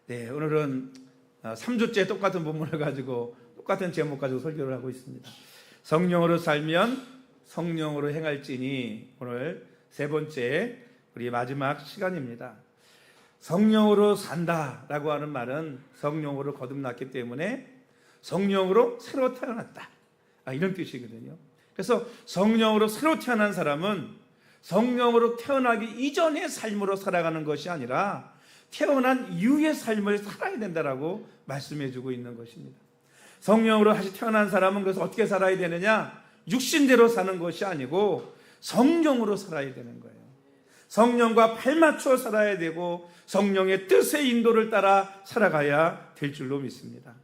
네, 오늘은 3주째 똑같은 본문을 가지고 똑같은 제목 가지고 설교를 하고 있습니다. 성령으로 살면 성령으로 행할지니, 오늘 세 번째 우리 마지막 시간입니다. 성령으로 산다라고 하는 말은 성령으로 거듭났기 때문에 성령으로 새로 태어났다, 이런 뜻이거든요. 그래서 성령으로 새로 태어난 사람은 성령으로 태어나기 이전의 삶으로 살아가는 것이 아니라 태어난 이후의 삶을 살아야 된다라고 말씀해 주고 있는 것입니다. 성령으로 다시 태어난 사람은 그래서 어떻게 살아야 되느냐? 육신대로 사는 것이 아니고 성령으로 살아야 되는 거예요. 성령과 발맞춰 살아야 되고 성령의 뜻의 인도를 따라 살아가야 될 줄로 믿습니다.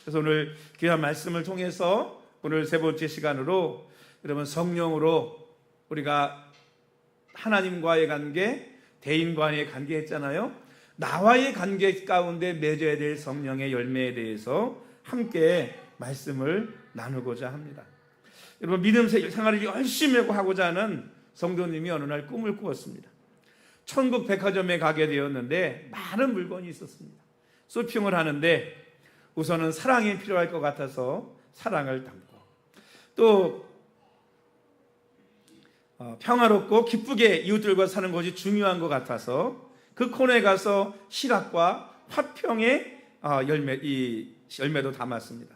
그래서 오늘 귀한 말씀을 통해서 오늘 세 번째 시간으로 여러분, 성령으로 우리가 하나님과의 관계, 대인과의 관계 했잖아요. 나와의 관계 가운데 맺어야 될 성령의 열매에 대해서 함께 말씀을 나누고자 합니다. 여러분, 믿음 생활을 열심히 하고자 하는 성도님이 어느 날 꿈을 꾸었습니다. 천국 백화점에 가게 되었는데 많은 물건이 있었습니다. 쇼핑을 하는데 우선은 사랑이 필요할 것 같아서 사랑을 담고, 또 평화롭고 기쁘게 이웃들과 사는 것이 중요한 것 같아서 그 코너에 가서 실학과 화평의 열매도 담았습니다.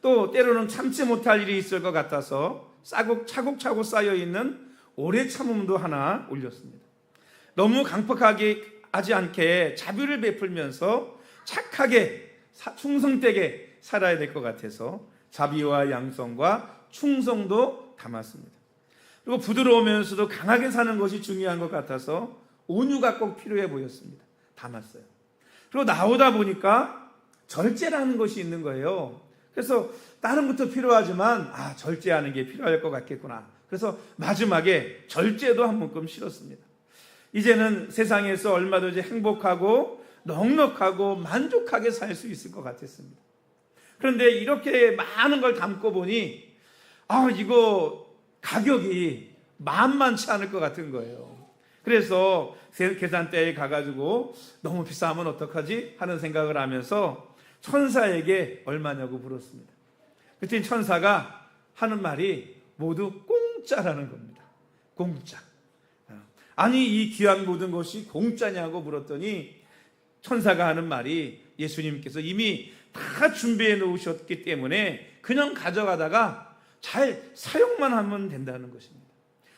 또 때로는 참지 못할 일이 있을 것 같아서 차곡차곡 쌓여있는 오래 참음도 하나 올렸습니다. 너무 강팍하게 하지 않게 자비를 베풀면서 착하게 충성되게 살아야 될 것 같아서 자비와 양성과 충성도 담았습니다. 그리고 부드러우면서도 강하게 사는 것이 중요한 것 같아서 온유가 꼭 필요해 보였습니다. 담았어요. 그리고 나오다 보니까 절제라는 것이 있는 거예요. 그래서 다른 것도 필요하지만 절제하는 게 필요할 것 같겠구나. 그래서 마지막에 절제도 한 묶음 실었습니다. 이제는 세상에서 얼마든지 행복하고 넉넉하고 만족하게 살 수 있을 것 같았습니다. 그런데 이렇게 많은 걸 담고 보니 이거 가격이 만만치 않을 것 같은 거예요. 그래서 계산대에 가가지고 너무 비싸면 어떡하지 하는 생각을 하면서 천사에게 얼마냐고 물었습니다. 그랬더니 천사가 하는 말이 모두 공짜라는 겁니다. 공짜. 아니, 이 귀한 모든 것이 공짜냐고 물었더니 천사가 하는 말이, 예수님께서 이미 다 준비해 놓으셨기 때문에 그냥 가져가다가 잘 사용만 하면 된다는 것입니다.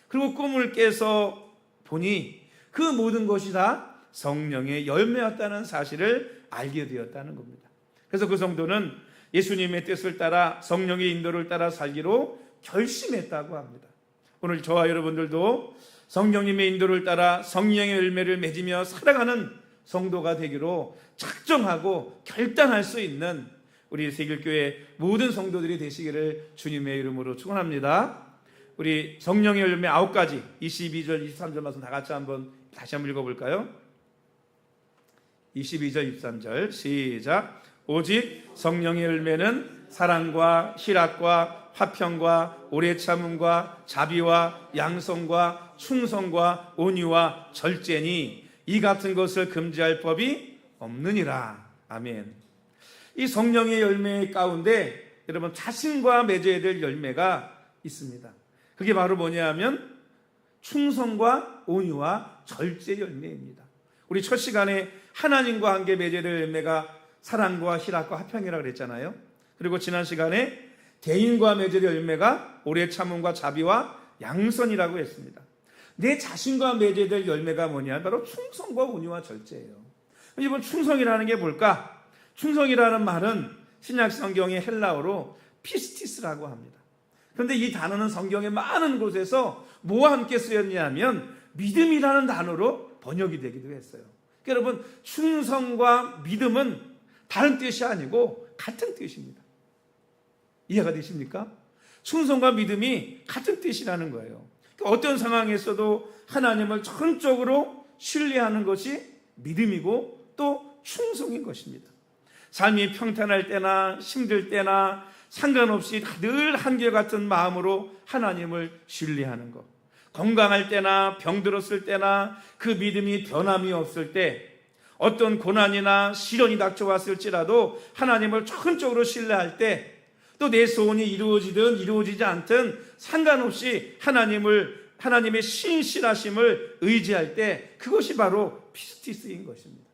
그리고 꿈을 깨서 보니 그 모든 것이 다 성령의 열매였다는 사실을 알게 되었다는 겁니다. 그래서 그 성도는 예수님의 뜻을 따라 성령의 인도를 따라 살기로 결심했다고 합니다. 오늘 저와 여러분들도 성령님의 인도를 따라 성령의 열매를 맺으며 살아가는 성도가 되기로 작정하고 결단할 수 있는 우리 세길교회 모든 성도들이 되시기를 주님의 이름으로 축원합니다. 우리 성령의 열매 9가지 22절 23절 말씀 다 같이 다시 한번 읽어볼까요? 22절 23절 시작. 오직 성령의 열매는 사랑과 희락과 화평과 오래 참음과 자비와 양성과 충성과 온유와 절제니 이 같은 것을 금지할 법이 없느니라. 아멘. 이 성령의 열매 가운데 여러분, 자신과 맺어야 될 열매가 있습니다. 그게 바로 뭐냐 하면 충성과 온유와 절제 열매입니다. 우리 첫 시간에 하나님과 함께 맺어야 될 열매가 사랑과 희락과 화평이라고 그랬잖아요. 그리고 지난 시간에 대인과 맺어야 될 열매가 오래 참음과 자비와 양선이라고 했습니다. 내 자신과 맺어야 될 열매가 뭐냐? 바로 충성과 온유와 절제예요. 이번 충성이라는 게 뭘까? 충성이라는 말은 신약 성경의 헬라어로 피스티스라고 합니다. 그런데 이 단어는 성경의 많은 곳에서 뭐와 함께 쓰였냐면 믿음이라는 단어로 번역이 되기도 했어요. 그러니까 여러분, 충성과 믿음은 다른 뜻이 아니고 같은 뜻입니다. 이해가 되십니까? 충성과 믿음이 같은 뜻이라는 거예요. 그러니까 어떤 상황에서도 하나님을 전적으로 신뢰하는 것이 믿음이고 또 충성인 것입니다. 삶이 평탄할 때나 힘들 때나 상관없이 늘 한결같은 마음으로 하나님을 신뢰하는 것, 건강할 때나 병들었을 때나 그 믿음이 변함이 없을 때 어떤 고난이나 시련이 닥쳐왔을지라도 하나님을 전적으로 신뢰할 때, 또 내 소원이 이루어지든 이루어지지 않든 상관없이 하나님의 신실하심을 의지할 때, 그것이 바로 피스티스인 것입니다.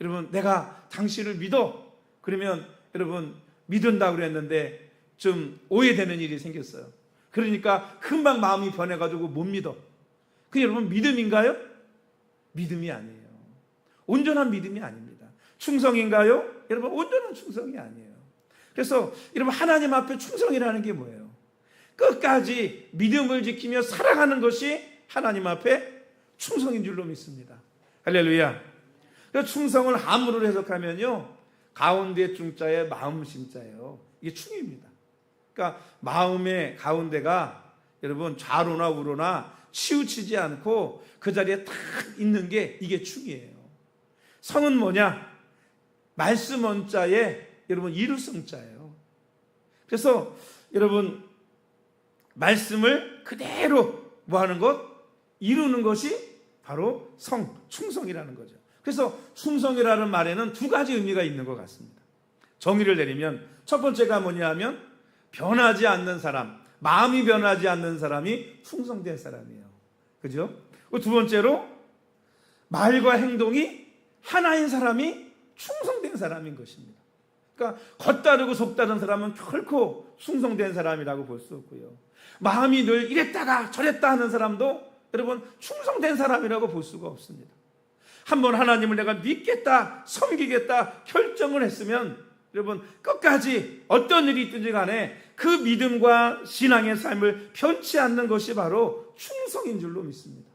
여러분, 내가 당신을 믿어. 그러면 여러분, 믿은다고 그랬는데 좀 오해되는 일이 생겼어요. 그러니까 금방 마음이 변해가지고 못 믿어. 그게 여러분 믿음인가요? 믿음이 아니에요. 온전한 믿음이 아닙니다. 충성인가요? 여러분, 온전한 충성이 아니에요. 그래서 여러분, 하나님 앞에 충성이라는 게 뭐예요? 끝까지 믿음을 지키며 살아가는 것이 하나님 앞에 충성인 줄로 믿습니다. 할렐루야. 그래서 충성을 한문으로 해석하면요, 가운데 중자에 마음 심자예요. 이게 충입니다. 그러니까 마음의 가운데가 여러분 좌로나 우로나 치우치지 않고 그 자리에 딱 있는 게 이게 충이에요. 성은 뭐냐? 말씀 원자에 여러분 이루성자예요. 그래서 여러분 말씀을 그대로 뭐 하는 것? 이루는 것이 바로 충성이라는 거죠. 그래서 충성이라는 말에는 두 가지 의미가 있는 것 같습니다. 정의를 내리면 첫 번째가 뭐냐 하면 변하지 않는 사람, 마음이 변하지 않는 사람이 충성된 사람이에요. 그죠? 두 번째로 말과 행동이 하나인 사람이 충성된 사람인 것입니다. 그러니까 겉다르고 속다른 사람은 결코 충성된 사람이라고 볼 수 없고요. 마음이 늘 이랬다가 저랬다 하는 사람도 여러분 충성된 사람이라고 볼 수가 없습니다. 한번 하나님을 내가 믿겠다, 섬기겠다 결정을 했으면 여러분 끝까지 어떤 일이 있든지 간에 그 믿음과 신앙의 삶을 변치 않는 것이 바로 충성인 줄로 믿습니다.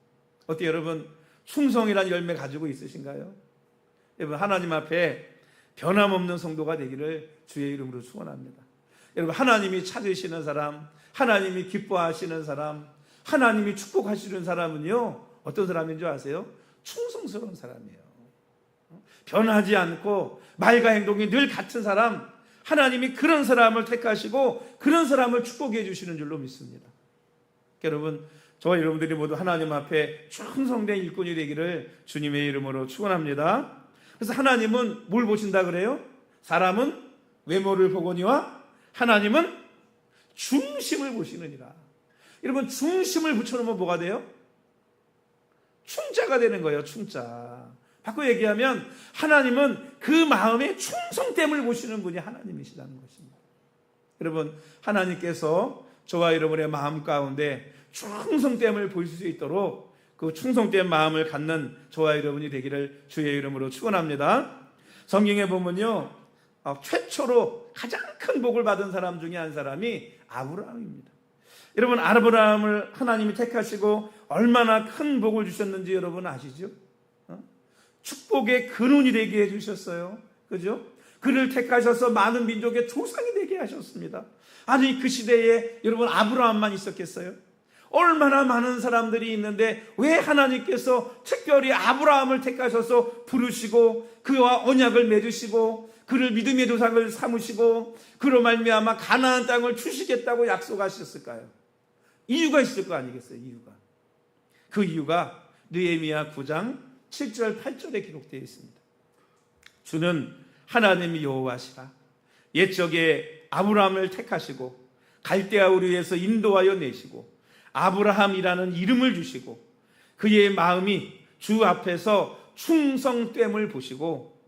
어때요 여러분? 충성이라는 열매 가지고 있으신가요? 여러분, 하나님 앞에 변함없는 성도가 되기를 주의 이름으로 축원합니다. 여러분, 하나님이 찾으시는 사람, 하나님이 기뻐하시는 사람, 하나님이 축복하시는 사람은요 어떤 사람인 줄 아세요? 충성스러운 사람이에요. 변하지 않고 말과 행동이 늘 같은 사람, 하나님이 그런 사람을 택하시고 그런 사람을 축복해 주시는 줄로 믿습니다. 여러분, 저와 여러분들이 모두 하나님 앞에 충성된 일꾼이 되기를 주님의 이름으로 축원합니다. 그래서 하나님은 뭘 보신다 그래요? 사람은 외모를 보거니와 하나님은 중심을 보시느니라. 여러분, 중심을 붙여놓으면 뭐가 돼요? 충자가 되는 거예요. 충자. 바꿔 얘기하면 하나님은 그 마음의 충성됨을 보시는 분이 하나님이시라는 것입니다. 여러분, 하나님께서 저와 여러분의 마음 가운데 충성됨을 보실 수 있도록 그 충성된 마음을 갖는 저와 여러분이 되기를 주의 이름으로 축원합니다. 성경에 보면요, 최초로 가장 큰 복을 받은 사람 중에 한 사람이 아브라함입니다. 여러분, 아브라함을 하나님이 택하시고 얼마나 큰 복을 주셨는지 여러분 아시죠? 축복의 근원이 되게 해주셨어요. 그죠? 그를 택하셔서 많은 민족의 조상이 되게 하셨습니다. 아니, 그 시대에 여러분 아브라함만 있었겠어요? 얼마나 많은 사람들이 있는데 왜 하나님께서 특별히 아브라함을 택하셔서 부르시고 그와 언약을 맺으시고 그를 믿음의 조상을 삼으시고 그로 말미암아 가나안 땅을 주시겠다고 약속하셨을까요? 이유가 있을 거 아니겠어요? 이유가. 그 이유가 느헤미야 9장 7절 8절에 기록되어 있습니다. 주는 하나님이 여호와시라. 옛적에 아브라함을 택하시고 갈대아 우르에서 인도하여 내시고 아브라함이라는 이름을 주시고 그의 마음이 주 앞에서 충성됨을 보시고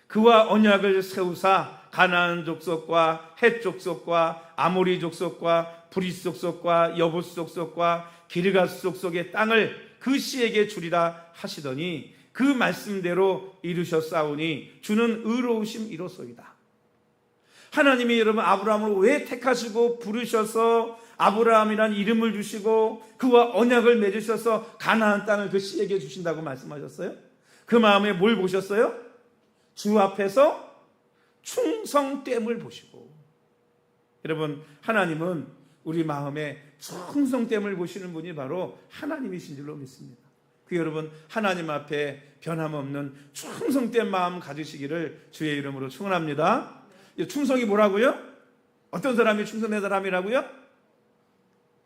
그와 언약을 세우사 가나안 족속과 헷 족속과 아모리 족속과 브리스 족속과 여부스 족속과 기르가스 족속의 땅을 그 씨에게 주리라 하시더니 그 말씀대로 이루셨사오니 주는 의로우심 이로소이다. 하나님이 여러분 아브라함을 왜 택하시고 부르셔서 아브라함이라는 이름을 주시고 그와 언약을 맺으셔서 가나안 땅을 그 씨에게 주신다고 말씀하셨어요? 그 마음에 뭘 보셨어요? 주 앞에서 충성됨을 보시고. 여러분, 하나님은 우리 마음에 충성됨을 보시는 분이 바로 하나님이신 줄로 믿습니다. 그 여러분, 하나님 앞에 변함없는 충성된 마음 가지시기를 주의 이름으로 축원합니다. 충성이 뭐라고요? 어떤 사람이 충성된 사람이라고요?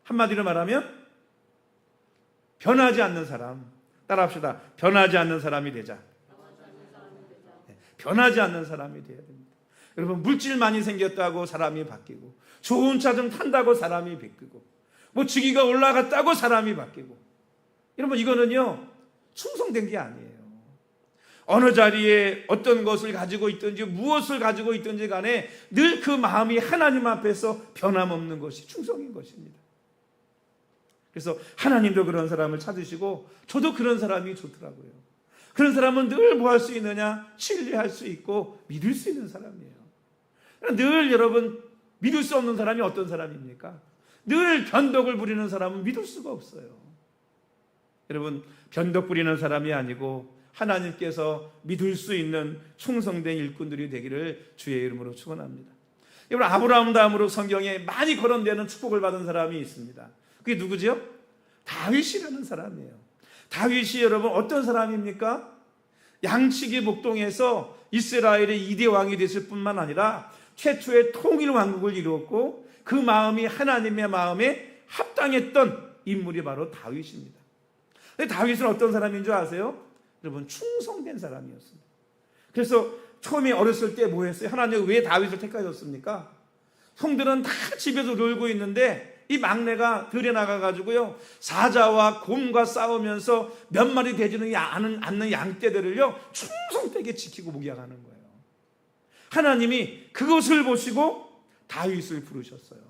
한마디로 말하면 변하지 않는 사람, 따라합시다. 변하지 않는 사람이 되자. 변하지 않는 사람이 돼야 됩니다. 여러분, 물질 많이 생겼다고 사람이 바뀌고, 좋은 차 좀 탄다고 사람이 바뀌고, 뭐 직위가 올라갔다고 사람이 바뀌고, 여러분, 이거는요 충성된 게 아니에요. 어느 자리에 어떤 것을 가지고 있든지 무엇을 가지고 있든지 간에 늘 그 마음이 하나님 앞에서 변함없는 것이 충성인 것입니다. 그래서 하나님도 그런 사람을 찾으시고 저도 그런 사람이 좋더라고요. 그런 사람은 늘 뭐 할 수 있느냐? 신뢰할 수 있고 믿을 수 있는 사람이에요. 늘 여러분, 믿을 수 없는 사람이 어떤 사람입니까? 늘 변덕을 부리는 사람은 믿을 수가 없어요. 여러분, 변덕 부리는 사람이 아니고 하나님께서 믿을 수 있는 충성된 일꾼들이 되기를 주의 이름으로 축원합니다. 여러분, 아브라함 다음으로 성경에 많이 거론되는 축복을 받은 사람이 있습니다. 그게 누구죠? 다윗이라는 사람이에요. 다윗이 여러분 어떤 사람입니까? 양치기 목동에서 이스라엘의 2대 왕이 됐을 뿐만 아니라 최초의 통일 왕국을 이루었고 그 마음이 하나님의 마음에 합당했던 인물이 바로 다윗입니다. 근데 다윗은 어떤 사람인 줄 아세요? 여러분, 충성된 사람이었습니다. 그래서 처음에 어렸을 때 뭐 했어요? 하나님 왜 다윗을 택하셨습니까? 형들은 다 집에서 놀고 있는데 이 막내가 들에 나가가지고요 사자와 곰과 싸우면서 몇 마리 되지는 않는 양떼들을요 충성되게 지키고 목양하는 거예요. 하나님이 그것을 보시고 다윗을 부르셨어요.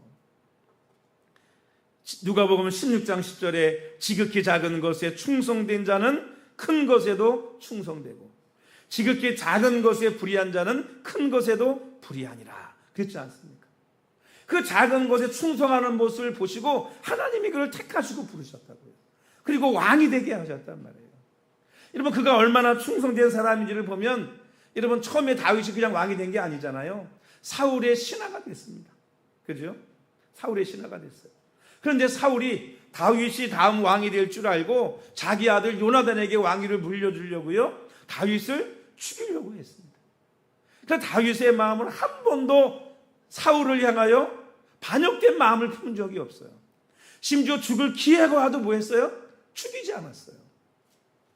누가복음 16장 10절에 지극히 작은 것에 충성된 자는 큰 것에도 충성되고 지극히 작은 것에 불의한 자는 큰 것에도 불의하니라 그랬지 않습니까? 그 작은 것에 충성하는 모습을 보시고 하나님이 그를 택하시고 부르셨다고요. 그리고 왕이 되게 하셨단 말이에요. 여러분, 그가 얼마나 충성된 사람인지를 보면 여러분, 처음에 다윗이 그냥 왕이 된 게 아니잖아요. 사울의 신하가 됐습니다. 그죠? 사울의 신하가 됐어요. 그런데 사울이 다윗이 다음 왕이 될 줄 알고 자기 아들 요나단에게 왕위를 물려주려고요 다윗을 죽이려고 했습니다. 그래서 다윗의 마음은 한 번도 사울을 향하여 반역된 마음을 품은 적이 없어요. 심지어 죽을 기회가 와도 뭐 했어요? 죽이지 않았어요.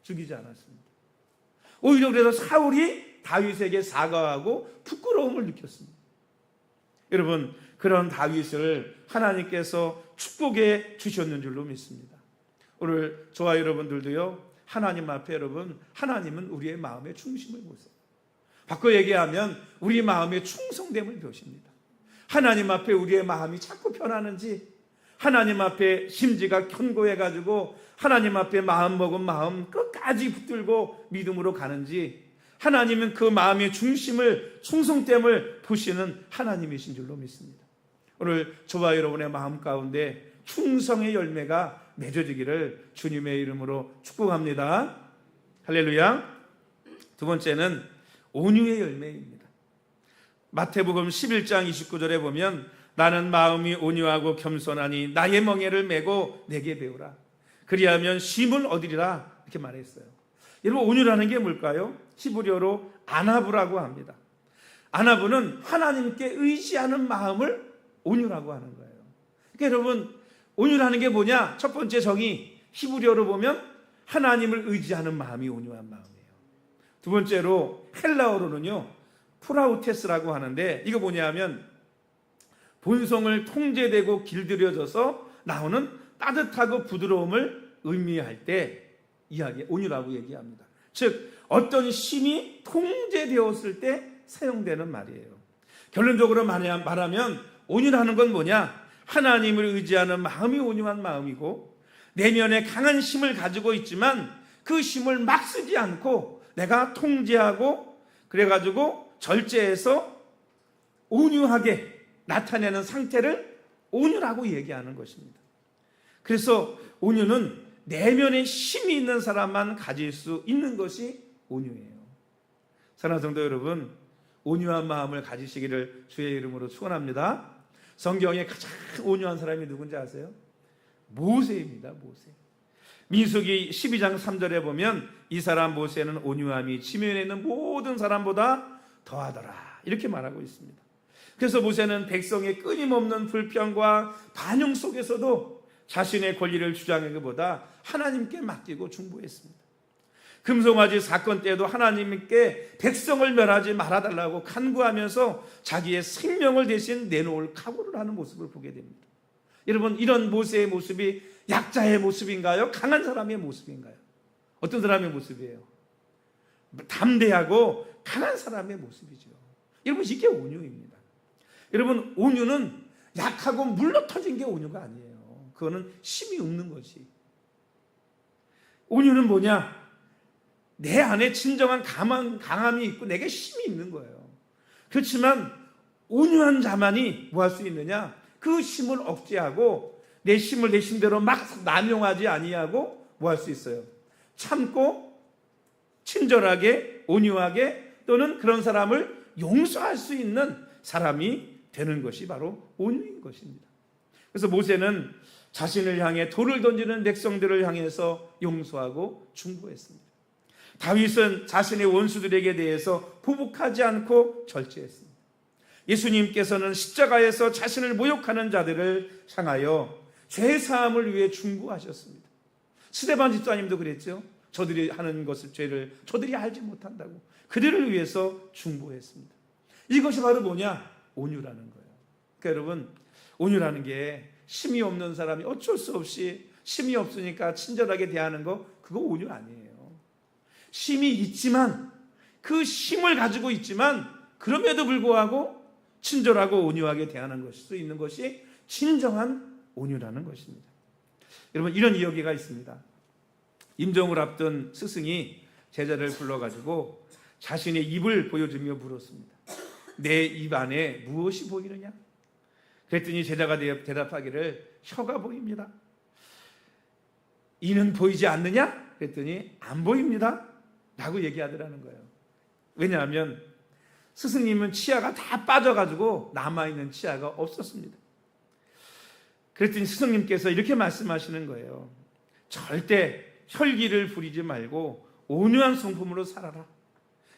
죽이지 않았습니다. 오히려 그래서 사울이 다윗에게 사과하고 부끄러움을 느꼈습니다. 여러분, 그런 다윗을 하나님께서 축복해 주셨는 줄로 믿습니다. 오늘 저와 여러분들도요 하나님 앞에 여러분, 하나님은 우리의 마음의 중심을 보세요. 바꿔 얘기하면 우리 마음의 충성됨을 보십니다. 하나님 앞에 우리의 마음이 자꾸 변하는지, 하나님 앞에 심지가 견고해가지고 하나님 앞에 마음먹은 마음 끝까지 붙들고 믿음으로 가는지, 하나님은 그 마음의 중심을, 충성됨을 보시는 하나님이신 줄로 믿습니다. 오늘 저와 여러분의 마음 가운데 충성의 열매가 맺어지기를 주님의 이름으로 축복합니다. 할렐루야. 두 번째는 온유의 열매입니다. 마태복음 11장 29절에 보면 나는 마음이 온유하고 겸손하니 나의 멍에를 메고 내게 배우라. 그리하면 쉼을 얻으리라. 이렇게 말했어요. 여러분, 온유라는 게 뭘까요? 히브리어로 아나부라고 합니다. 아나부는 하나님께 의지하는 마음을 온유라고 하는 거예요. 그러니까 여러분, 온유라는 게 뭐냐? 첫 번째 정의, 히브리어로 보면 하나님을 의지하는 마음이 온유한 마음이에요. 두 번째로 헬라어로는요 프라우테스라고 하는데, 이거 뭐냐면 본성을 통제되고 길들여져서 나오는 따뜻하고 부드러움을 의미할 때 온유라고 얘기합니다. 즉 어떤 심이 통제되었을 때 사용되는 말이에요. 결론적으로 말하면 온유라는 건 뭐냐? 하나님을 의지하는 마음이 온유한 마음이고, 내면에 강한 힘을 가지고 있지만 그 힘을 막 쓰지 않고 내가 통제하고 그래가지고 절제해서 온유하게 나타내는 상태를 온유라고 얘기하는 것입니다. 그래서 온유는 내면에 힘이 있는 사람만 가질 수 있는 것이 온유예요. 사랑하는 성도 여러분, 온유한 마음을 가지시기를 주의 이름으로 축원합니다. 성경에 가장 온유한 사람이 누군지 아세요? 모세입니다. 모세. 민수기 12장 3절에 보면 이 사람 모세는 온유함이 지면에 있는 모든 사람보다 더하더라, 이렇게 말하고 있습니다. 그래서 모세는 백성의 끊임없는 불평과 반영 속에서도 자신의 권리를 주장하기보다 하나님께 맡기고 중보했습니다. 금송아지 사건 때도 하나님께 백성을 멸하지 말아달라고 간구하면서 자기의 생명을 대신 내놓을 각오를 하는 모습을 보게 됩니다. 여러분, 이런 모세의 모습이 약자의 모습인가요? 강한 사람의 모습인가요? 어떤 사람의 모습이에요? 담대하고 강한 사람의 모습이죠. 여러분, 이게 온유입니다. 여러분, 온유는 약하고 물러터진 게 온유가 아니에요. 그거는 힘이 없는 것이. 온유는 뭐냐? 내 안에 진정한 강함이 있고 내게 힘이 있는 거예요. 그렇지만 온유한 자만이 뭐 할 수 있느냐? 그 힘을 억제하고 내 힘을 내 힘대로 막 남용하지 아니하고 뭐 할 수 있어요? 참고 친절하게 온유하게 또는 그런 사람을 용서할 수 있는 사람이 되는 것이 바로 온유인 것입니다. 그래서 모세는 자신을 향해 돌을 던지는 백성들을 향해서 용서하고 중보했습니다. 다윗은 자신의 원수들에게 대해서 보복하지 않고 절제했습니다. 예수님께서는 십자가에서 자신을 모욕하는 자들을 향하여 죄사함을 위해 중보하셨습니다. 스데반 집사님도 그랬죠. 저들이 하는 것을 죄를 저들이 알지 못한다고 그들을 위해서 중보했습니다. 이것이 바로 뭐냐? 온유라는 거예요. 그러니까 여러분, 온유라는 게 힘이 없는 사람이 어쩔 수 없이 힘이 없으니까 친절하게 대하는 거, 그거 온유 아니에요. 힘이 있지만, 그 힘을 가지고 있지만 그럼에도 불구하고 친절하고 온유하게 대하는 것일 수 있는 것이 진정한 온유라는 것입니다. 여러분, 이런 이야기가 있습니다. 임종을 앞둔 스승이 제자를 불러가지고 자신의 입을 보여주며 물었습니다. 내 입 안에 무엇이 보이느냐? 그랬더니 제자가 대답하기를 혀가 보입니다. 이는 보이지 않느냐? 그랬더니 안 보입니다 라고 얘기하더라는 거예요. 왜냐하면 스승님은 치아가 다 빠져가지고 남아있는 치아가 없었습니다. 그랬더니 스승님께서 이렇게 말씀하시는 거예요. 절대 혈기를 부리지 말고 온유한 성품으로 살아라.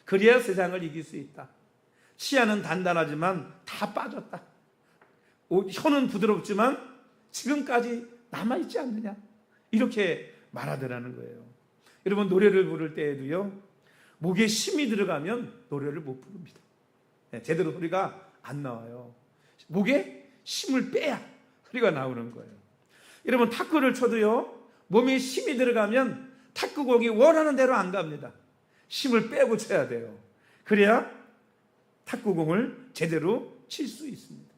그래야 세상을 이길 수 있다. 치아는 단단하지만 다 빠졌다. 혀는 부드럽지만 지금까지 남아있지 않느냐, 이렇게 말하더라는 거예요. 여러분, 노래를 부를 때에도요, 목에 힘이 들어가면 노래를 못 부릅니다. 제대로 소리가 안 나와요. 목에 힘을 빼야 소리가 나오는 거예요. 여러분, 탁구를 쳐도요, 몸에 힘이 들어가면 탁구공이 원하는 대로 안 갑니다. 힘을 빼고 쳐야 돼요. 그래야 탁구공을 제대로 칠 수 있습니다.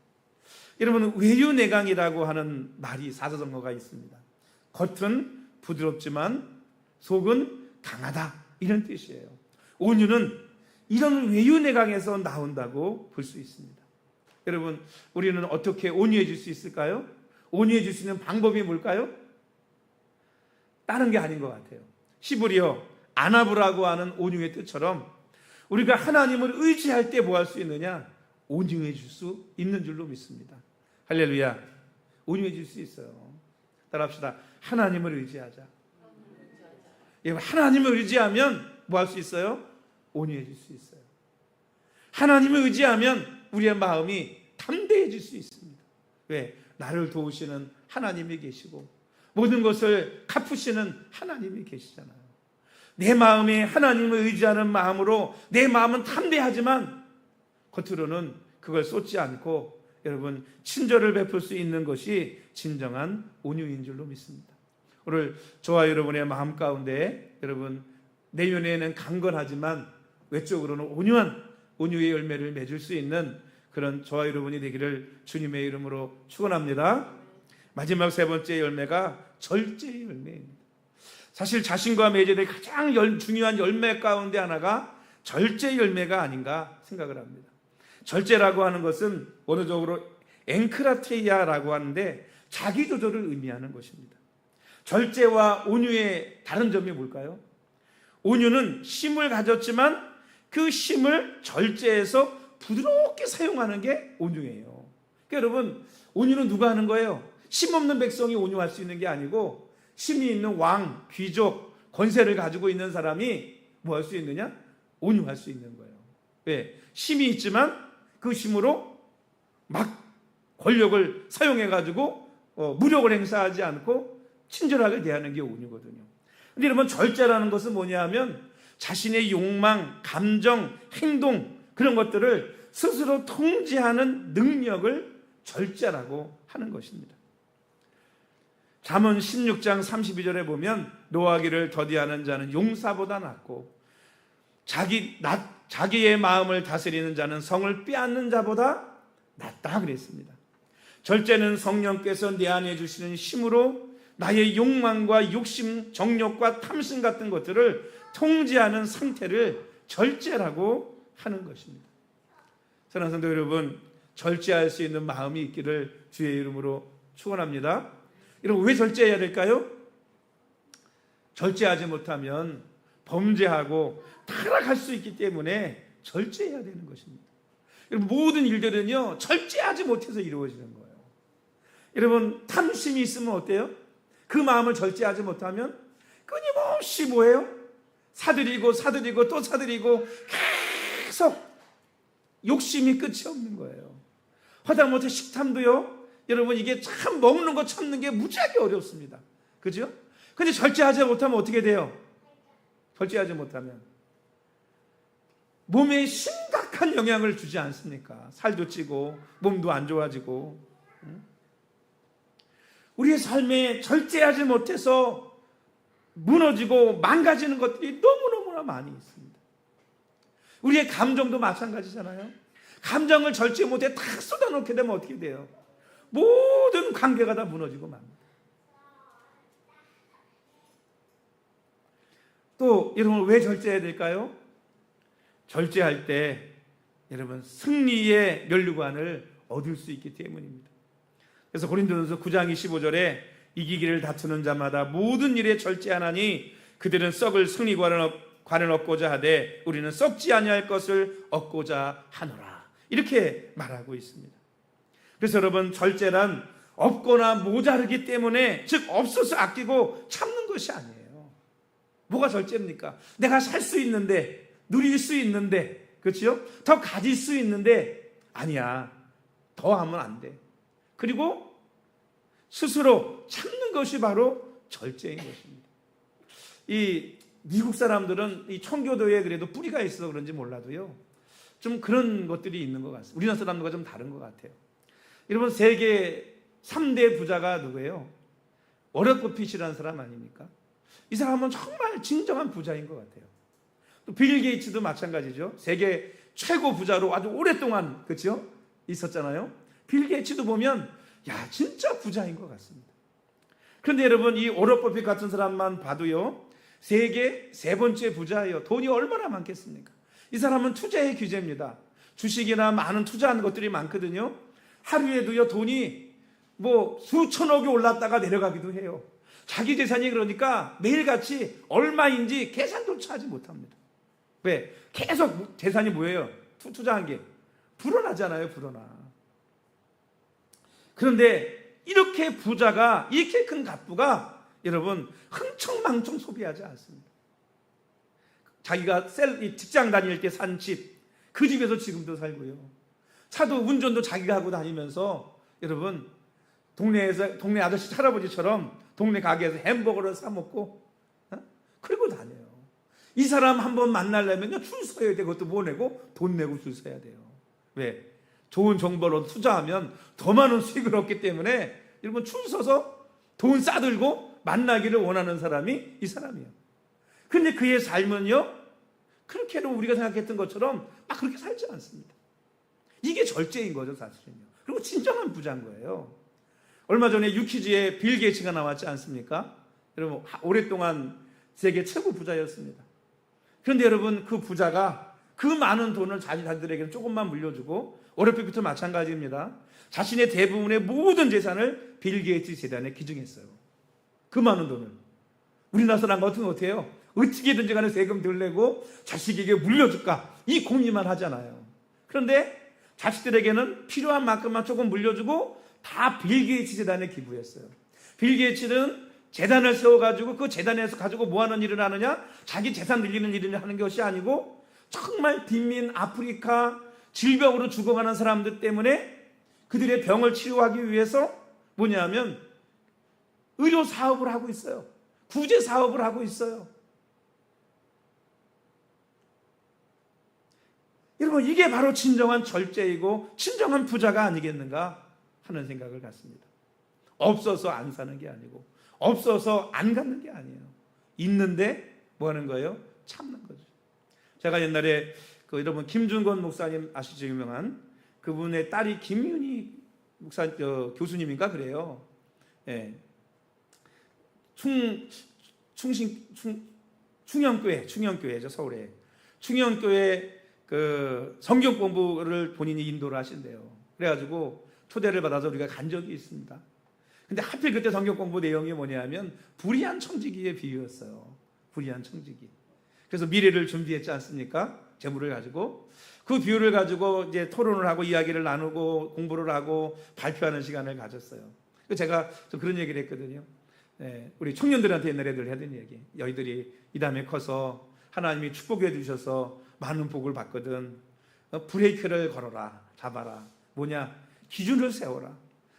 여러분, 외유내강이라고 하는 말이 사자성어가 있습니다. 겉은 부드럽지만 속은 강하다, 이런 뜻이에요. 온유는 이런 외유내강에서 나온다고 볼 수 있습니다. 여러분, 우리는 어떻게 온유해질 수 있을까요? 온유해질 수 있는 방법이 뭘까요? 다른 게 아닌 것 같아요. 히브리어 아나브라고 하는 온유의 뜻처럼 우리가 하나님을 의지할 때 뭐 할 수 있느냐? 온유해질 수 있는 줄로 믿습니다. 할렐루야. 온유해질 수 있어요. 따라합시다. 하나님을 의지하자. 하나님을 의지하면 뭐 할 수 있어요? 온유해질 수 있어요. 하나님을 의지하면 우리의 마음이 담대해질 수 있습니다. 왜? 나를 도우시는 하나님이 계시고 모든 것을 갚으시는 하나님이 계시잖아요. 내 마음에 하나님을 의지하는 마음으로 내 마음은 담대하지만 겉으로는 그걸 쏟지 않고 여러분, 친절을 베풀 수 있는 것이 진정한 온유인 줄로 믿습니다. 오늘 저와 여러분의 마음 가운데 여러분, 내면에는 강건하지만 외적으로는 온유한 온유의 열매를 맺을 수 있는 그런 저와 여러분이 되기를 주님의 이름으로 축원합니다. 마지막 세 번째 열매가 절제의 열매입니다. 사실 자신과 맺어야 가장 중요한 열매 가운데 하나가 절제 열매가 아닌가 생각을 합니다. 절제라고 하는 것은 원어적으로 앵크라테이아라고 하는데 자기 조절을 의미하는 것입니다. 절제와 온유의 다른 점이 뭘까요? 온유는 힘을 가졌지만 그 힘을 절제해서 부드럽게 사용하는 게 온유예요. 그러니까 여러분, 온유는 누가 하는 거예요? 힘 없는 백성이 온유할 수 있는 게 아니고 힘이 있는 왕, 귀족, 권세를 가지고 있는 사람이 뭐 할 수 있느냐? 온유할 수 있는 거예요. 왜? 힘이 있지만 그 힘으로 막 권력을 사용해가지고 무력을 행사하지 않고 친절하게 대하는 게 온유거든요. 근데 여러분, 절제라는 것은 뭐냐 하면 자신의 욕망, 감정, 행동, 그런 것들을 스스로 통제하는 능력을 절제라고 하는 것입니다. 잠언 16장 32절에 보면 노하기를 더디하는 자는 용사보다 낫고 자기의 마음을 다스리는 자는 성을 빼앗는 자보다 낫다 그랬습니다. 절제는 성령께서 내 안에 주시는 힘으로 나의 욕망과 욕심, 정욕과 탐심 같은 것들을 통제하는 상태를 절제라고 하는 것입니다. 사랑하는 성도 여러분, 절제할 수 있는 마음이 있기를 주의 이름으로 축원합니다. 여러분, 왜 절제해야 될까요? 절제하지 못하면 범죄하고 타락할 수 있기 때문에 절제해야 되는 것입니다. 여러분, 모든 일들은요, 절제하지 못해서 이루어지는 거예요. 여러분, 탐심이 있으면 어때요? 그 마음을 절제하지 못하면 끊임없이 뭐예요? 사들이고 또 사들이고 계속 욕심이 끝이 없는 거예요. 하다못해 식탐도요, 여러분, 이게 참 먹는 거 참는 게 무지하게 어렵습니다. 그죠? 근데 절제하지 못하면 어떻게 돼요? 절제하지 못하면 몸에 심각한 영향을 주지 않습니까? 살도 찌고 몸도 안 좋아지고. 우리의 삶에 절제하지 못해서 무너지고 망가지는 것들이 너무너무나 많이 있습니다. 우리의 감정도 마찬가지잖아요. 감정을 절제 못해 다 쏟아놓게 되면 어떻게 돼요? 모든 관계가 다 무너지고 맙니다. 또 여러분, 왜 절제해야 될까요? 절제할 때 여러분, 승리의 면류관을 얻을 수 있기 때문입니다. 그래서 고린도전서 9장 25절에 이기기를 다투는 자마다 모든 일에 절제하나니 그들은 썩을 승리관을 얻고자 하되 우리는 썩지 아니할 것을 얻고자 하노라, 이렇게 말하고 있습니다. 그래서 여러분, 절제란 없거나 모자르기 때문에, 즉 없어서 아끼고 참는 것이 아니에요. 뭐가 절제입니까? 내가 살 수 있는데, 누릴 수 있는데, 그렇죠? 더 가질 수 있는데, 아니야, 더 하면 안 돼. 그리고 스스로 참는 것이 바로 절제인 것입니다. 이 미국 사람들은 이 청교도에 그래도 뿌리가 있어서 그런지 몰라도요, 좀 그런 것들이 있는 것 같습니다. 우리나라 사람들과 좀 다른 것 같아요. 여러분, 세계 3대 부자가 누구예요? 워런 버핏이라는 사람 아닙니까? 이 사람은 정말 진정한 부자인 것 같아요. 또 빌 게이츠도 마찬가지죠. 세계 최고 부자로 아주 오랫동안, 그렇죠? 있었잖아요. 빌 게이츠도 보면 야, 진짜 부자인 것 같습니다. 그런데 여러분, 이 워런 버핏 같은 사람만 봐도요, 세계 세 번째 부자예요. 돈이 얼마나 많겠습니까? 이 사람은 투자의 귀재입니다. 주식이나 많은 투자하는 것들이 많거든요. 하루에도요, 돈이 뭐 수천억이 올랐다가 내려가기도 해요. 자기 재산이 그러니까 매일같이 얼마인지 계산조차 하지 못합니다. 왜? 계속 재산이 뭐예요? 투자한 게 불어나잖아요. 불어나. 그런데 이렇게 부자가, 이렇게 큰 갑부가 여러분, 흥청망청 소비하지 않습니다. 자기가 직장 다닐 때 산 집, 그 집에서 지금도 살고요. 차도, 운전도 자기가 하고 다니면서 여러분, 동네 아저씨 할아버지처럼 동네 가게에서 햄버거를 사 먹고 그리고 다녀요. 이 사람 한번 만나려면 줄 서야 돼. 그것도 뭐 내고? 돈 내고 줄 서야 돼요. 왜? 좋은 정보로 투자하면 더 많은 수익을 얻기 때문에 여러분, 줄 서서 돈 싸들고 만나기를 원하는 사람이 이 사람이에요. 근데 그의 삶은요, 그렇게도 우리가 생각했던 것처럼 막 그렇게 살지 않습니다. 이게 절제인 거죠, 사실은요. 그리고 진정한 부자인 거예요. 얼마 전에 유퀴즈에 빌 게이츠가 나왔지 않습니까? 여러분, 오랫동안 세계 최고 부자였습니다. 그런데 여러분, 그 부자가 그 많은 돈을 자기들에게는 조금만 물려주고, 워런 버핏도 마찬가지입니다. 자신의 대부분의 모든 재산을 빌 게이츠 재단에 기증했어요. 그 많은 돈을. 우리나라 사람 같은 거 어때요? 어떻게든지 간에 세금 덜 내고 자식에게 물려줄까, 이 고민만 하잖아요. 그런데 자식들에게는 필요한 만큼만 조금 물려주고 다 빌 게이츠 재단에 기부했어요. 빌 게이츠는 재단을 세워가지고 그 재단에서 가지고 뭐 하는 일을 하느냐? 자기 재산 늘리는 일을 하는 것이 아니고 정말 빈민 아프리카 질병으로 죽어가는 사람들 때문에 그들의 병을 치료하기 위해서 뭐냐면 의료 사업을 하고 있어요. 구제 사업을 하고 있어요. 여러분, 이게 바로 진정한 절제이고 진정한 부자가 아니겠는가 하는 생각을 갖습니다. 없어서 안 사는 게 아니고 없어서 안 갖는 게 아니에요. 있는데 뭐 하는 거예요? 참는 거죠. 제가 옛날에 여러분 김준건 목사님 아시죠? 유명한 그분의 딸이 김윤희 교수님인가 그래요. 예. 충영교회죠, 서울에. 충영교회 성경 공부를 본인이 인도를 하신대요. 그래가지고 초대를 받아서 우리가 간 적이 있습니다. 근데 하필 그때 성경 공부 내용이 뭐냐면 불의한 청지기의 비유였어요. 불의한 청지기. 그래서 미래를 준비했지 않습니까? 재물을 가지고. 그 비유를 가지고 이제 토론을 하고 이야기를 나누고 공부를 하고 발표하는 시간을 가졌어요. 제가 좀 그런 얘기를 했거든요. 네, 우리 청년들한테 옛날에 늘 하던 얘기. 너희들이 이 다음에 커서 하나님이 축복해 주셔서 많은 복을 받거든. 브레이크를 걸어라. 잡아라. 뭐냐? 기준을 세워라.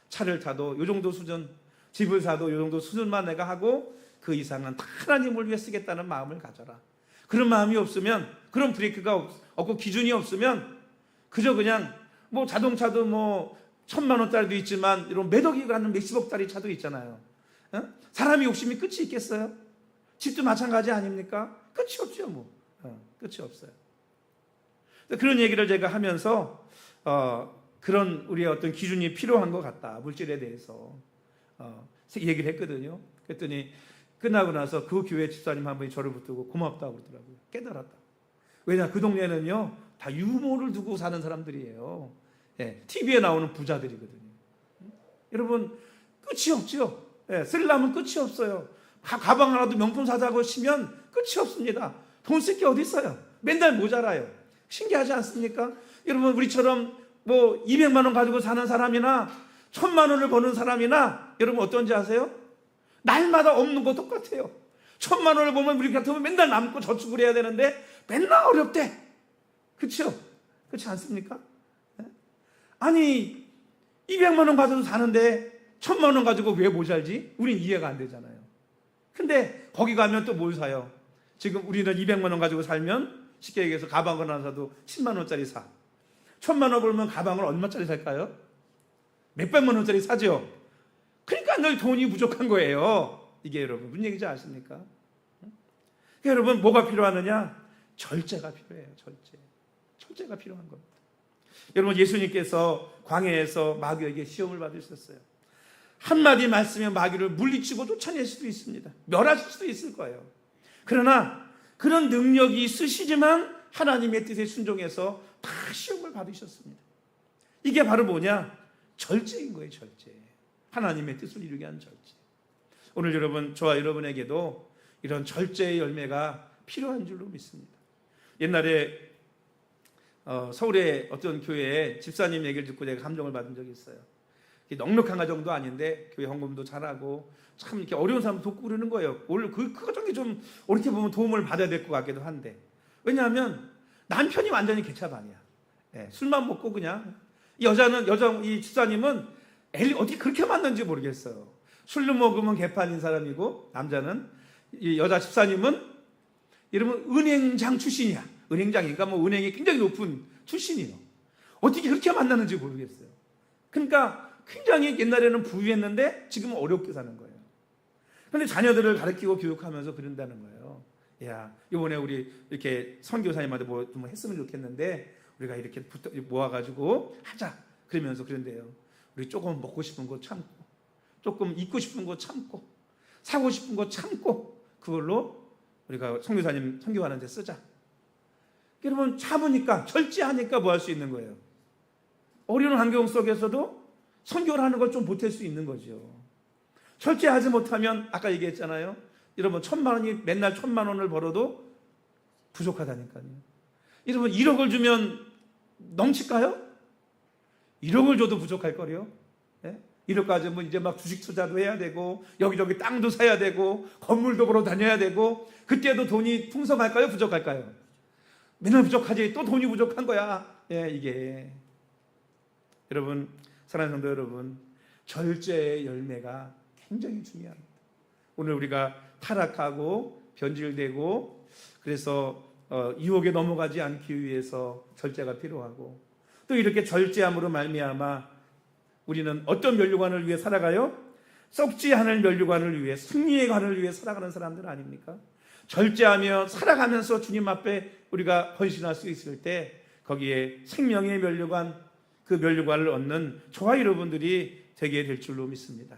차를 타도 요 정도 수준, 집을 사도 요 정도 수준만 내가 하고 그 이상은 다 하나님을 위해 쓰겠다는 마음을 가져라. 그런 마음이 없으면, 그런 브레이크가 없고 기준이 없으면 그저 그냥 뭐 자동차도 뭐 1,000만 원짜리도 있지만 이런 몇억이 가는 몇십억짜리 차도 있잖아요. 사람이 욕심이 끝이 있겠어요? 집도 마찬가지 아닙니까? 끝이 없죠, 뭐. 끝이 없어요. 그런 얘기를 제가 하면서 그런 우리의 어떤 기준이 필요한 것 같다. 물질에 대해서 얘기를 했거든요. 그랬더니 끝나고 나서 그 교회 집사님 한 분이 저를 붙들고 고맙다고 그러더라고요. 깨달았다. 왜냐, 그 동네는요 다 유모를 두고 사는 사람들이에요. 예, TV에 나오는 부자들이거든요. 여러분, 끝이 없죠. 예, 쓰려면 끝이 없어요. 가방 하나도 명품 사자고 치면 끝이 없습니다. 돈 쓸 게 어디 있어요? 맨날 모자라요. 신기하지 않습니까? 여러분, 우리처럼 뭐 200만 원 가지고 사는 사람이나 1,000만 원을 버는 사람이나 여러분 어떤지 아세요? 날마다 없는 거 똑같아요. 1,000만 원을 보면 우리 같으면 맨날 남고 저축을 해야 되는데 맨날 어렵대. 그렇죠? 그렇지 않습니까? 아니 200만 원 가지고 사는데 1,000만 원 가지고 왜 모자르지? 우린 이해가 안 되잖아요. 근데 거기 가면 또 뭘 사요? 지금 우리는 200만 원 가지고 살면 쉽게 얘기해서 가방을 하나 사도 10만 원짜리 사. 1,000만 원 벌면 가방을 얼마짜리 살까요? 몇백만 원짜리 사죠. 그러니까 늘 돈이 부족한 거예요. 이게 여러분 무슨 얘기인지 아십니까? 그러니까 여러분 뭐가 필요하느냐? 절제가 필요해요. 절제가 필요한 겁니다. 여러분, 예수님께서 광야에서 마귀에게 시험을 받으셨어요. 한마디 말씀에 마귀를 물리치고 쫓아낼 수도 있습니다. 멸하실 수도 있을 거예요. 그러나 그런 능력이 있으시지만 하나님의 뜻에 순종해서 다 시험을 받으셨습니다. 이게 바로 뭐냐? 절제인 거예요. 절제. 하나님의 뜻을 이루게 하는 절제. 오늘 여러분, 저와 여러분에게도 이런 절제의 열매가 필요한 줄로 믿습니다. 옛날에 서울의 어떤 교회에 집사님 얘기를 듣고 제가 감동을 받은 적이 있어요. 넉넉한 가정도 아닌데 교회 헌금도 잘하고 참 이렇게 어려운 사람 돕고 그러는 거예요. 원래 그 가정이 좀 어떻게 보면 도움을 받아야 될 것 같기도 한데, 왜냐하면 남편이 완전히 개차반이야. 네, 술만 먹고 그냥 이 집사님은 어떻게 그렇게 만났는지 모르겠어요. 술로 먹으면 개판인 사람이고, 남자는 이 여자 집사님은 여러분 은행장 출신이야. 은행장이니까 뭐 은행이 굉장히 높은 출신이에요. 어떻게 그렇게 만났는지 모르겠어요. 그러니까 굉장히 옛날에는 부유했는데 지금은 어렵게 사는 거예요. 그런데 자녀들을 가르치고 교육하면서 그런다는 거예요. 야, 이번에 우리 이렇게 선교사님한테 뭐 좀 했으면 좋겠는데 우리가 이렇게 모아가지고 하자. 그러면서 그런데요. 우리 조금 먹고 싶은 거 참고, 조금 입고 싶은 거 참고, 사고 싶은 거 참고, 그걸로 우리가 선교사님 선교하는 데 쓰자. 여러분, 참으니까, 절제하니까 뭐 할 수 있는 거예요? 어려운 환경 속에서도 선교를 하는 걸 좀 보탤 수 있는 거죠. 절제하지 못하면 아까 얘기했잖아요. 여러분, 1,000만 원이 맨날 1,000만 원을 벌어도 부족하다니까요. 여러분, 1억을 주면 넘칠까요? 1억을 줘도 부족할 거래요. 네? 1억 가지면 이제 막 주식 투자도 해야 되고 여기저기 땅도 사야 되고 건물도 보러 다녀야 되고, 그때도 돈이 풍성할까요? 부족할까요? 맨날 부족하지. 또 돈이 부족한 거야. 예, 이게. 여러분, 사랑하는 성도 여러분, 절제의 열매가 굉장히 중요합니다. 오늘 우리가 타락하고 변질되고, 그래서 유혹에 넘어가지 않기 위해서 절제가 필요하고, 또 이렇게 절제함으로 말미암아 우리는 어떤 면류관을 위해 살아가요? 썩지 않을 면류관을 위해, 승리의 관을 위해 살아가는 사람들 아닙니까? 절제하며 살아가면서 주님 앞에 우리가 헌신할 수 있을 때 거기에 생명의 면류관, 그 면류관을 얻는 저와 여러분들이 되게 될 줄로 믿습니다.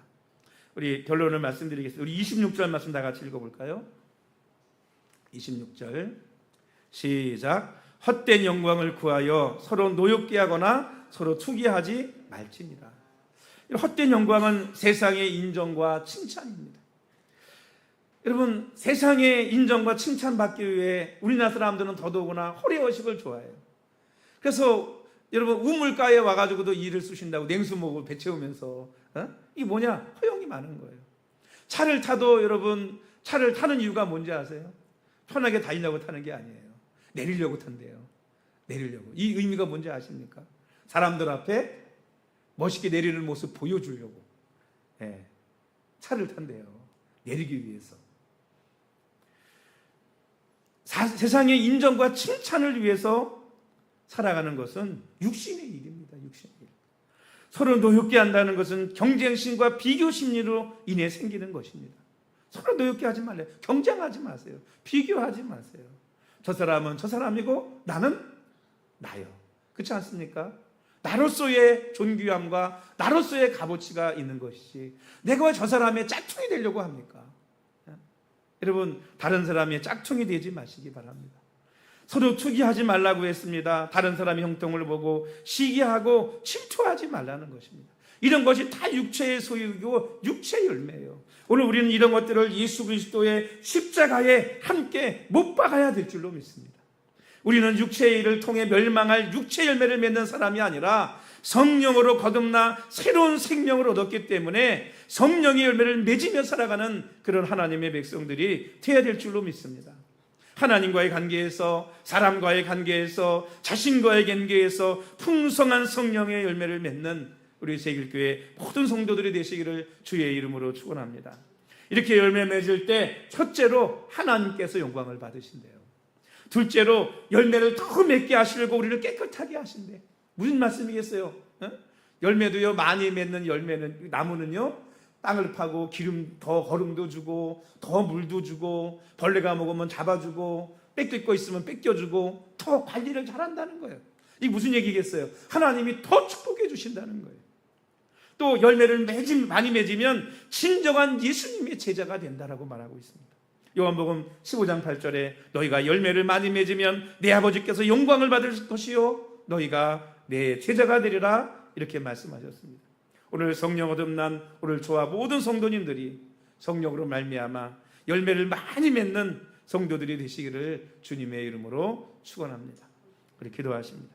우리 결론을 말씀드리겠습니다. 우리 26절 말씀 다 같이 읽어볼까요? 26절 시작. 헛된 영광을 구하여 서로 노엽게 하거나 서로 투기하지 말지니라. 헛된 영광은 세상의 인정과 칭찬입니다. 여러분, 세상의 인정과 칭찬받기 위해 우리나라 사람들은 더더구나 호레허식을 좋아해요. 그래서 여러분, 우물가에 와가지고도 일을 쑤신다고 냉수목을 배 채우면서, 이게 뭐냐? 허영이 많은 거예요. 차를 타도 여러분, 차를 타는 이유가 뭔지 아세요? 편하게 다니려고 타는 게 아니에요. 내리려고 탄대요. 내리려고. 이 의미가 뭔지 아십니까? 사람들 앞에 멋있게 내리는 모습 보여주려고. 네. 차를 탄대요. 내리기 위해서. 세상의 인정과 칭찬을 위해서 살아가는 것은 육신의 일입니다. 육신의 일. 서로 노엽게 한다는 것은 경쟁심과 비교심리로 인해 생기는 것입니다. 서로 노엽게 하지 말래요. 경쟁하지 마세요. 비교하지 마세요. 저 사람은 저 사람이고 나는 나요. 그렇지 않습니까? 나로서의 존귀함과 나로서의 값어치가 있는 것이지, 내가 왜 저 사람의 짝퉁이 되려고 합니까? 여러분, 다른 사람의 짝퉁이 되지 마시기 바랍니다. 서로 투기하지 말라고 했습니다. 다른 사람의 형통을 보고 시기하고 질투하지 말라는 것입니다. 이런 것이 다 육체의 소유이고 육체의 열매예요. 오늘 우리는 이런 것들을 예수 그리스도의 십자가에 함께 못 박아야 될 줄로 믿습니다. 우리는 육체의 일을 통해 멸망할 육체 열매를 맺는 사람이 아니라 성령으로 거듭나 새로운 생명을 얻었기 때문에 성령의 열매를 맺으며 살아가는 그런 하나님의 백성들이 되어야 될 줄로 믿습니다. 하나님과의 관계에서, 사람과의 관계에서, 자신과의 관계에서 풍성한 성령의 열매를 맺는 우리 세길교회 모든 성도들이 되시기를 주의 이름으로 축원합니다. 이렇게 열매 맺을 때 첫째로 하나님께서 영광을 받으신대요. 둘째로 열매를 더 맺게 하시려고 우리를 깨끗하게 하신대. 무슨 말씀이겠어요? 열매도요, 많이 맺는 열매는, 나무는요, 땅을 파고 기름 더 거름도 주고 더 물도 주고 벌레가 먹으면 잡아주고 뺏길 거 있으면 뺏겨주고 더 관리를 잘한다는 거예요. 이게 무슨 얘기겠어요? 하나님이 더 축복해 주신다는 거예요. 또 열매를 많이 맺으면 진정한 예수님의 제자가 된다라고 말하고 있습니다. 요한복음 15장 8절에 너희가 열매를 많이 맺으면 내 아버지께서 영광을 받을 것이요 너희가 내 제자가 되리라, 이렇게 말씀하셨습니다. 오늘 성령 거듭난 오늘 저와 모든 성도님들이 성령으로 말미암아 열매를 많이 맺는 성도들이 되시기를 주님의 이름으로 축원합니다. 우리 기도하십니다.